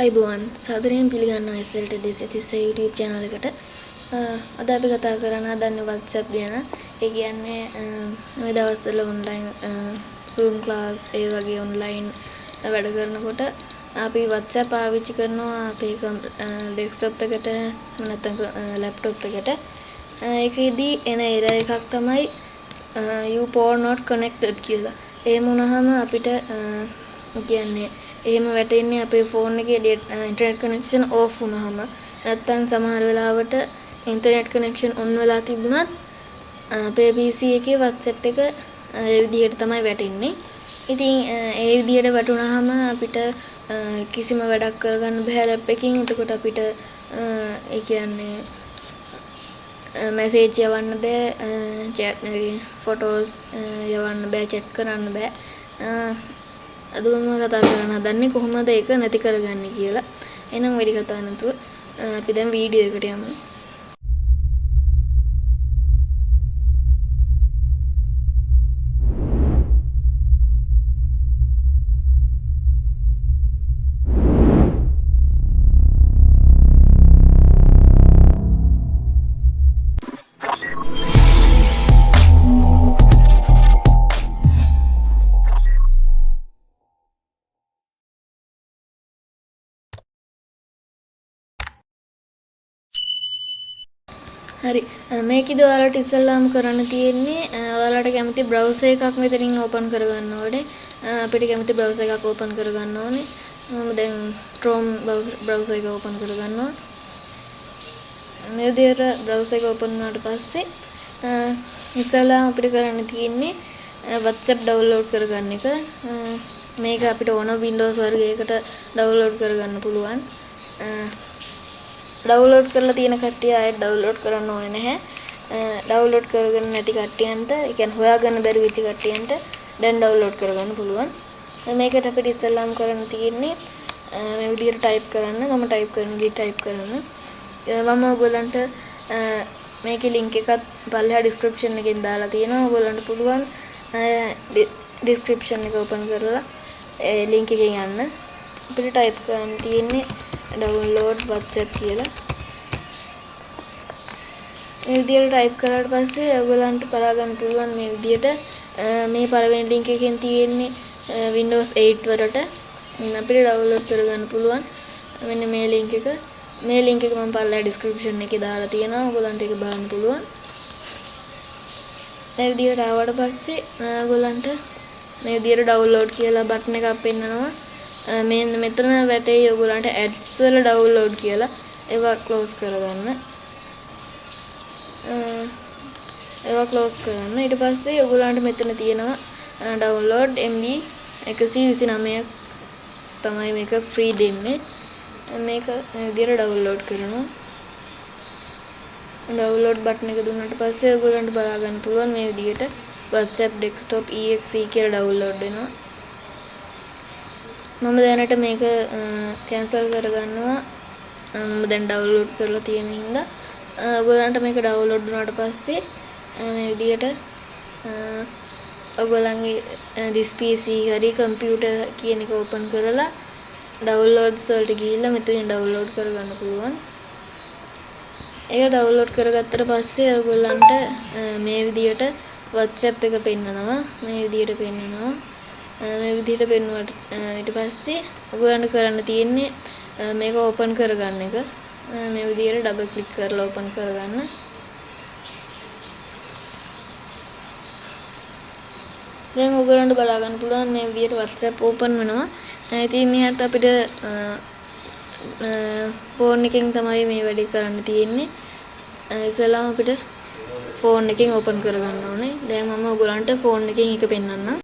අයිබෝවන් සාදරයෙන් පිළිගන්නවා SLT 230 YouTube channel එකට. අද අපි කතා කරන්න හදන්නේ WhatsApp ගැන. ඒ කියන්නේ මේ දවස්වල online Zoom class ඒ වගේ online වැඩ කරනකොට අපි WhatsApp පාවිච්චි කරනවා අපේ desktop එකට නැත්නම් laptop එකට. ඒකෙදී එන error එකක් තමයි you are not connected කියලා. එහෙම වුණාම අපිට කියන්නේ එහෙම වැටෙන්නේ අපේ ෆෝන් එකේ ඉන්ටර්නෙට් කනෙක්ෂන් ඕෆ් වුණාම නැත්නම් සමහර වෙලාවට ඉන්ටර්නෙට් කනෙක්ෂන් ඔන් වෙලා තිබුණත් අපේ PC එකේ WhatsApp එක ඒ විදිහට තමයි වැටෙන්නේ. ඉතින් ඒ විදිහට වැටුණාම අපිට කිසිම වැඩක් කරගන්න බෑ ලැප් එකකින්. එතකොට අපිට ඒ කියන්නේ මැසේජ් යවන්න බෑ, chat ෆොටෝස් යවන්න බෑ, chat කරන්න බෑ. අද මම කතා කරන්න හදන්නේ කොහොමද ඒක නැති කරගන්නේ කියලා. එහෙනම් වැඩි කතා නැතුව අපි දැන් වීඩියෝ එකට යමු. හරි මේකෙදි ඔයාලට ඉස්සෙල්ලාම කරන්න තියෙන්නේ ඔයාලට කැමති බ්‍රවුසර් එකක් මෙතනින් ඕපන් කරගන්න ඕනේ. අපිට කැමති බ්‍රවුසර් එකක් ඕපන් කරගන්න ඕනේ. මම දැන් Chrome බ්‍රවුසර් එක ඕපන් කරගන්නවා. මේ විදිහට බ්‍රවුසර් එක ඕපන් වුණාට පස්සේ ඉස්සෙල්ලාම අපිට කරන්න තියෙන්නේ WhatsApp download කරගන්න එක. මේක අපිට ඕන Windows වර්ගයකට download කරගන්න පුළුවන්. ඩවුන්ලෝඩ් කරලා තියෙන කට්ටිය ආයෙත් ඩවුන්ලෝඩ් කරන්න ඕනේ නැහැ. ඩවුන්ලෝඩ් කරගෙන නැති කට්ටියන්ට, ඒ කියන්නේ හොයාගන්න බැරි වෙච්ච කට්ටියන්ට දැන් ඩවුන්ලෝඩ් කරගන්න පුළුවන්. මේකට අපිට ඉස්සෙල්ලාම කරන්න තියෙන්නේ මේ විදිහට ටයිප් කරන්න. මම ටයිප් කරන විදිහට ටයිප් කරන්න. මම ඔයගොල්ලන්ට මේකේ link එකත් පල්ලෙහා description එකෙන් දාලා තියෙනවා. ඔයගොල්ලන්ට පුළුවන් description එක open කරලා ඒ link එකෙන් යන්න. අපිට ටයිප් කරන්න තියෙන්නේ download WhatsApp කියලා. මේ විදිහට ටයිප් කරාට පස්සේ ඔයගොල්ලන්ට බලා ගන්න පුළුවන් මේ විදිහට මේ පළවෙනි link එකෙන් තියෙන්නේ Windows 8 වලට අපිට download කරගන්න පුළුවන්. මෙන්න මේ link එක. මේ link එක මම පල්ලෙහා description එකේ දාලා තියෙනවා. ඔයගොල්ලන්ට ඒක බලන්න පුළුවන්. මේ විදිහට ආවට පස්සේ ඔයගොල්ලන්ට මේ විදිහට download කියලා බටන් එකක් පෙන්නනවා. මෙතන වැටේ ඔයගොල්ලන්ට ads වල download කියලා ඒවා close කරගන්න. ඒවා close කරන්න. ඊට පස්සේ ඔයගොල්ලන්ට මෙතන තියෙනවා download MB 129ක් තමයි මේක free දෙන්නේ. මේක මේ විදිහට download කරනවා. download button එක දුන්නාට පස්සේ ඔයගොල්ලන්ට බලා ගන්න පුළුවන් මේ විදිහට WhatsApp desktop exe කියලා download වෙනවා. මම දැනට මේක කැන්සල් කරගන්නවා. මම දැන් ඩවුන්ලෝඩ් කරලා තියෙන හින්දා ඔයගොල්ලන්ට මේක ඩවුන්ලෝඩ් වුණාට පස්සේ මේ විදිහට ඔයගොල්ලන්ගේ this PC හරි කම්පියුටර් කියන එක ඕපන් කරලා downloads වලට ගිහිල්ලා මෙතනින් ඩවුන්ලෝඩ් කරගන්න පුළුවන්. ඒක ඩවුන්ලෝඩ් කරගත්තට පස්සේ ඔයගොල්ලන්ට මේ විදිහට WhatsApp එක පෙන්නනවා. මේ විදිහට පෙන්නනවා. මේ විදිහට පෙන්නුවට ඊට පස්සේ ඔයගොල්ලන්ට කරන්න තියෙන්නේ මේක ඕපන් කරගන්න එක. මේ විදිහට ඩබල් ක්ලික් කරලා ඕපන් කරගන්න. දැන් ඔයගොල්ලන්ට බලා ගන්න පුළුවන් මේ විදිහට WhatsApp ඕපන් වෙනවා. ඉතින් මෙහාට අපිට ෆෝන් එකෙන් තමයි මේ වැඩේ කරන්න තියෙන්නේ. ඉස්සෙල්ලාම අපිට ෆෝන් එකෙන් ඕපන් කරගන්න ඕනේ. දැන් මම ඔයගොල්ලන්ට ෆෝන් එකෙන් එක පෙන්නන්නම්.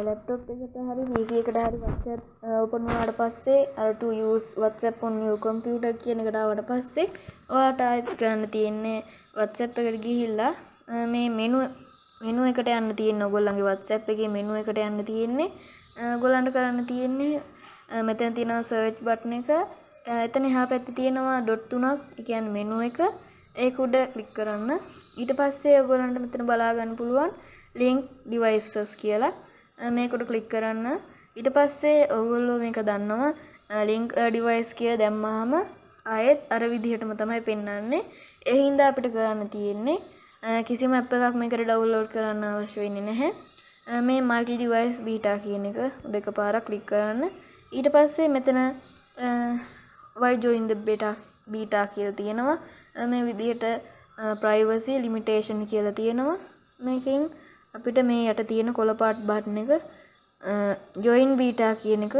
ලැප්ටොප් එකට හරි PC එකට හරි WhatsApp open වුණාට පස්සේ අර to use WhatsApp on your computer කියන එකට ආවට පස්සේ ඔයාලට ආයෙත් කරන්න තියෙන්නේ WhatsApp එකට ගිහිල්ලා මේ menu එකට යන්න තියෙන්නේ. ඔයගොල්ලන්ගේ WhatsApp එකේ menu එකට යන්න තියෙන්නේ. ඔයගොල්ලන්ට කරන්න තියෙන්නේ මෙතන තියෙනවා search button එක. එතන එහා පැත්තේ තියෙනවා dot තුනක්. ඒ කියන්නේ menu එක. ඒක උඩ ක්ලික් කරන්න. ඊට පස්සේ ඔයගොල්ලන්ට මෙතන බලා ගන්න පුළුවන් link devices කියලා. මේකට ක්ලික් කරන්න. ඊට පස්සේ ඔයගොල්ලෝ මේක දන්නවා link a device කියලා දැම්මාම ආයෙත් අර විදිහටම තමයි පෙන්වන්නේ. ඒ හින්දා අපිට කරන්න තියෙන්නේ කිසිම app එකක් මේකට download කරන්න අවශ්‍ය වෙන්නේ නැහැ. මේ multi device beta කියන එක දෙකපාරක් ක්ලික් කරන්න. ඊට පස්සේ මෙතන why join the beta කියලා තියෙනවා. මේ විදිහට privacy limitation කියලා තියෙනවා. මේකෙන් අපිට මේ යට තියෙන කොළ පාට බටන් එක join beta කියන එක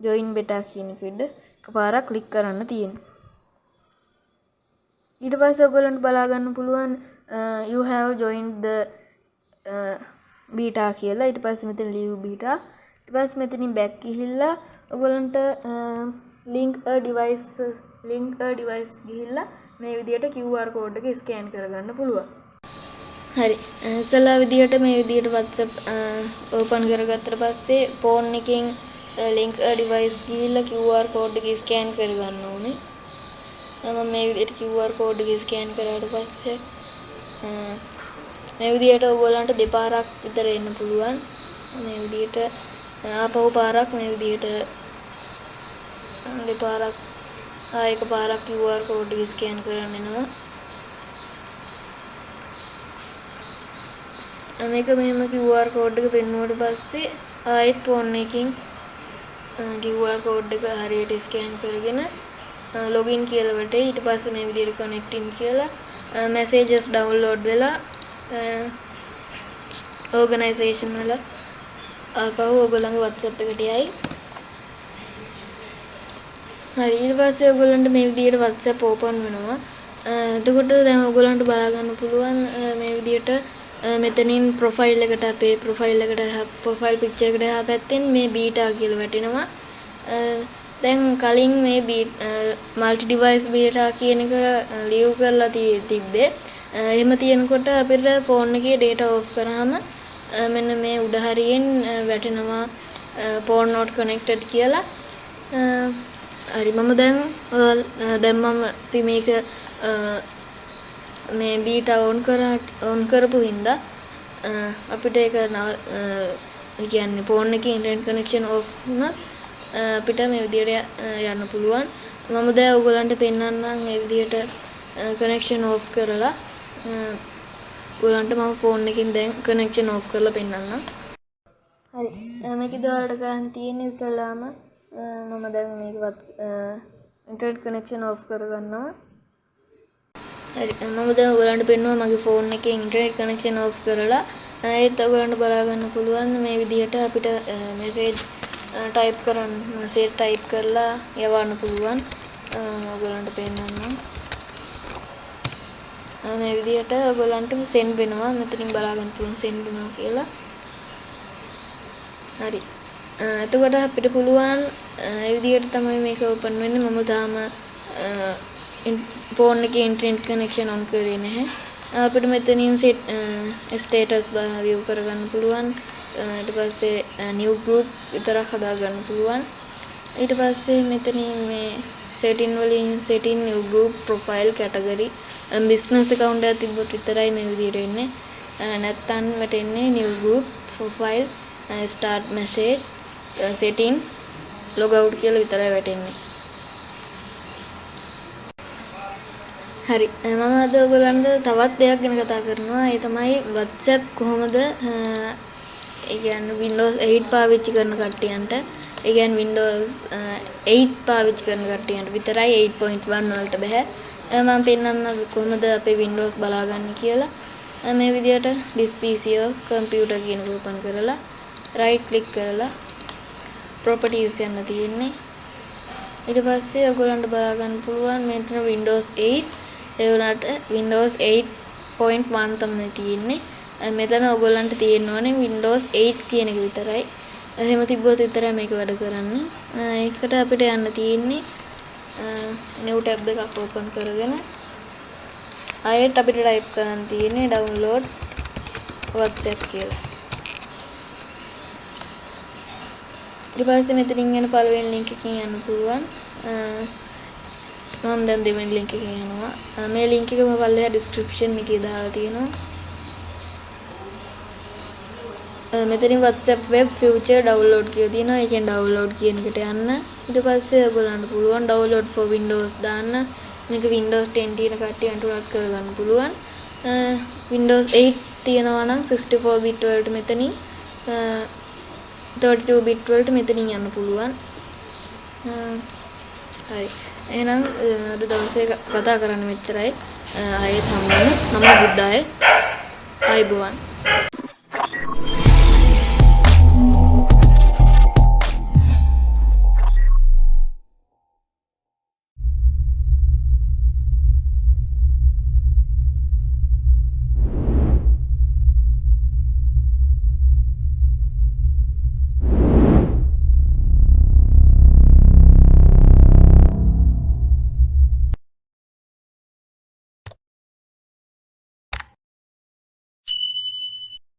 join beta කියන එකට එකපාරක් ක්ලික් කරන්න තියෙනවා. ඊට පස්සේ ඔයගොල්ලන්ට බලා ගන්න පුළුවන් you have joined the beta කියලා. ඊට පස්සේ මෙතන leave beta. ඊට පස්සේ මෙතනින් back ගිහිල්ලා ඔයගොල්ලන්ට link a device ගිහිල්ලා මේ විදිහට QR code එක scan කරගන්න පුළුවන්. හරි. ඉස්සලා විදිහට මේ විදිහට WhatsApp open කරගත්තට පස්සේ phone එකකින් link a device ගිහිල්ලා QR code එක scan කරගන්න ඕනේ. මම මේ විදිහට QR code එක scan කරාට පස්සේ මේ විදිහට ඔයගොල්ලන්ට දෙපාරක් විතර එන්න පුළුවන්. මේ විදිහට ආපහු පාරක් මේ විදිහට දෙපාරක් ආයක පාරක් QR code එක scan කරන්න එනවා. මේක මෙහෙම QR code එක පෙන්නුවට පස්සේ ආයෙත් phone එකකින් QR code එක හරියට scan කරගෙන login කියලා වටේ. ඊට පස්සේ මේ විදිහට connecting කියලා messages download වෙලා organization වල ආපහු ඔයගොල්ලන්ගේ WhatsApp එකට යයි. හරි. ඊට පස්සේ ඔයගොල්ලන්ට මේ විදිහට WhatsApp open වෙනවා. එතකොට දැන් ඔයගොල්ලන්ට බලා ගන්න පුළුවන් මේ විදිහට මෙතනින් profile එකට අපේ profile picture එකට එහා පැත්තෙන් මේ beta කියලා වැටෙනවා. දැන් කලින් මේ multi device beta කියන එක leave කරලා තිබ්බේ. එහෙම තියෙනකොට අපිට phone එකේ data off කරාම මෙන්න මේ උඩ හරියෙන් වැටෙනවා phone not connected කියලා. හරි මම දැන් මම මේක මේ බීටා on කරපු හින්දා අපිට ඒක කියන්නේ phone එකේ internet connection off වුණා අපිට මේ විදිහට යන්න පුළුවන්. මම දැන් ඔයගොල්ලන්ට පෙන්නන්නම් මේ විදිහට connection off කරලා ඔයගොල්ලන්ට මම phone එකකින් දැන් connection off කරලා පෙන්නන්නම්. හරි මේකද ඔයාලට ගන්න තියෙන්නේ ඉතලාම මම දැන් මේක internet connection off කරගන්නවා. හරි මම දැන් ඔයගලන්ට පෙන්නුවා මගේ ෆෝන් එකේ ඉන්ටර්නෙට් කනෙක්ෂන් ඔෆ් කරලා ඒත් ඔයගලන්ට බලා ගන්න පුළුවන් මේ විදිහට අපිට මෙසේජ් ටයිප් කරලා යවන්න පුළුවන්. ඔයගලන්ට පෙන්නන්නම් මේ විදිහට ඔයගලන්ට සෙන්ඩ් වෙනවා. මෙතනින් බලා ගන්න පුළුවන් සෙන්ඩ් වෙනවා කියලා. හරි එතකොට අපිට පුළුවන් මේ විදිහට තමයි මේක ඕපන් වෙන්නේ. මම තාම phone එකේ internet connection on කරේ නැහැ. අපිට මෙතනින් status view කරගන්න පුළුවන්. ඊට පස්සේ new group විතරක් හදා ගන්න පුළුවන්. ඊට පස්සේ මෙතනින් මේ setting new group profile category business account එක තිබ්බොත් විතරයි මේ විදිහට එන්නේ. නැත්තම් වැටෙන්නේ new group profile start message setting log out කියලා විතරයි වැටෙන්නේ. හරි මම අද ඔයගලන්ට තවත් දෙයක් ගැන කතා කරනවා. ඒ තමයි WhatsApp කොහොමද ඒ කියන්නේ Windows 8 පාවිච්චි කරන කට්ටියන්ට ඒ කියන්නේ Windows 8 පාවිච්චි කරන කට්ටියන්ට විතරයි 8.1 වලට බෑ. මම පෙන්නන්න කොහොමද අපේ Windows බලාගන්නේ කියලා. මේ විදිහට this PC computer කියන එක open කරලා right click කරලා properties යන්න තියෙන්නේ. ඊට පස්සේ ඔයගලන්ට බලා ගන්න පුළුවන් මෙතන Windows 8 ඒ වුණාට Windows 8.1 තමයි තියෙන්නේ. මෙතන ඔයගොල්ලන්ට තියෙන්න ඕනේ Windows 8 කියන එක විතරයි. එහෙම තිබ්බොත් විතරයි මේක වැඩ කරන්නේ. ඒකට අපිට යන්න තියෙන්නේ new tab එකක් open කරගෙන ආයෙත් අපිට type කරන්න තියෙන්නේ download WhatsApp කියලා. ඊට පස්සේ මෙතනින් යන පළවෙනි link එකකින් යන්න පුළුවන්. මම දැන් දෙවෙනි link එකකින් යනවා. මේ link එක මම පල්ලෙහා description එකේ දාලා තියෙනවා. මෙතනින් WhatsApp web future download කියලා තියෙනවා. ඒකෙන් download කියන එකට යන්න. ඊට පස්සේ ඔයගොල්ලන්ට පුළුවන් download for Windows දාන්න. මේක Windows 10 තියෙන කට්ටියන්ට උනත් කරගන්න පුළුවන්. Windows 8 තියෙනවා නම් 64 bit වලට මෙතනින් 32 bit වලට මෙතනින් යන්න පුළුවන්. හරි. එහෙනම් අද දවසේ කතා කරන්න මෙච්චරයි. ආයෙත් හම්බෙමු. නමෝ බුද්දාය. ආයුබෝවන්.